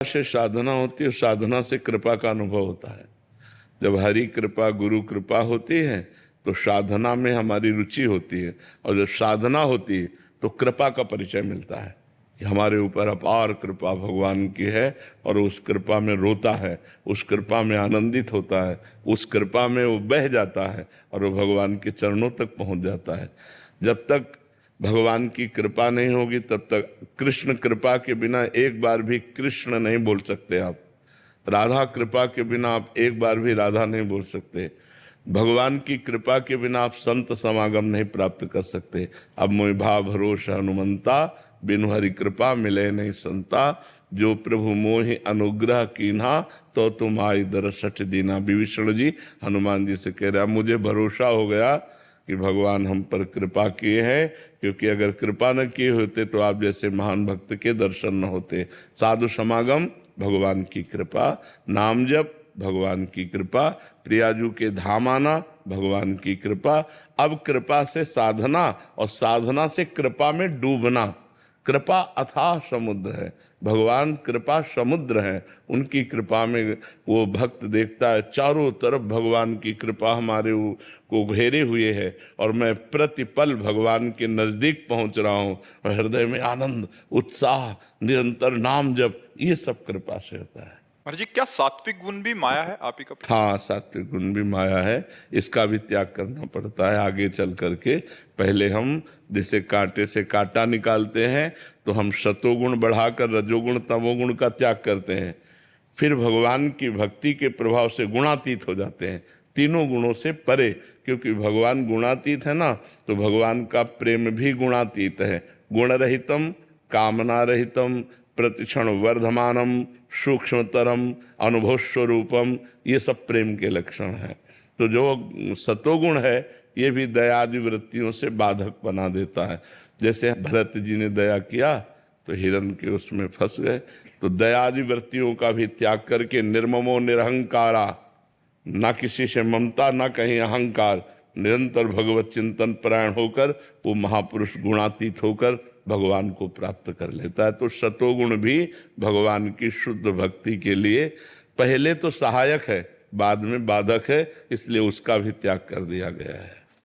से साधना होती है, साधना से कृपा का अनुभव होता है। जब हरि कृपा गुरु कृपा होती है तो साधना में हमारी रुचि होती है, और जब साधना होती है तो कृपा का परिचय मिलता है कि हमारे ऊपर अपार कृपा भगवान की है, और उस कृपा में रोता है, उस कृपा में आनंदित होता है, उस कृपा में वो बह जाता है और वो भगवान के चरणों तक पहुंच जाता है। जब तक भगवान की कृपा नहीं होगी तब तक कृष्ण कृपा के बिना एक बार भी कृष्ण नहीं बोल सकते आप। राधा कृपा के बिना आप एक बार भी राधा नहीं बोल सकते। भगवान की कृपा के बिना आप संत समागम नहीं प्राप्त कर सकते। अब मोहि भाव भरोसा हनुमंता, बिनु हरि कृपा मिले नहीं संता, जो प्रभु मोहि अनुग्रह कीन्हा, तो तुम आई दरसठ दीना। विभीषण जी हनुमान जी से कह रहे, मुझे भरोसा हो गया कि भगवान हम पर कृपा किए हैं, क्योंकि अगर कृपा न किए होते तो आप जैसे महान भक्त के दर्शन न होते। साधु समागम भगवान की कृपा, नाम जप भगवान की कृपा, प्रियाजू के धाम आना भगवान की कृपा। अब कृपा से साधना, और साधना से कृपा में डूबना। कृपा अथाह समुद्र है, भगवान कृपा समुद्र है। उनकी कृपा में वो भक्त देखता है चारों तरफ भगवान की कृपा हमारे को घेरे हुए है, और मैं प्रतिपल भगवान के नजदीक पहुंच रहा हूं, और हृदय में आनंद उत्साह निरंतर नाम जप, ये सब कृपा से होता है। महाराज जी, क्या सात्विक गुण भी माया है आप ही का? हाँ, सात्विक गुण भी माया है, इसका भी त्याग करना पड़ता है आगे चल करके। पहले हम जैसे कांटे से कांटा निकालते हैं तो हम सतोगुण बढ़ाकर रजोगुण तमोगुण का त्याग करते हैं, फिर भगवान की भक्ति के प्रभाव से गुणातीत हो जाते हैं, तीनों गुणों से परे। क्योंकि भगवान गुणातीत है ना, तो भगवान का प्रेम भी गुणातीत है। गुण रहितम कामना रहितम प्रतिक्षण वर्धमानम सूक्ष्मतरम अनुभव स्वरूपम, ये सब प्रेम के लक्षण हैं। तो जो सतोगुण है ये भी दयादि वृत्तियों से बाधक बना देता है। जैसे भरत जी ने दया किया तो हिरण के उसमें फंस गए, तो दयादि वृत्तियों का भी त्याग करके निर्ममो निरहंकारा, ना किसी से ममता ना कहीं अहंकार, निरंतर भगवत चिंतन परायण होकर वो महापुरुष गुणातीत होकर भगवान को प्राप्त कर लेता है। तो सतोगुण भी भगवान की शुद्ध भक्ति के लिए पहले तो सहायक है, बाद में बाधक है, इसलिए उसका भी त्याग कर दिया गया है।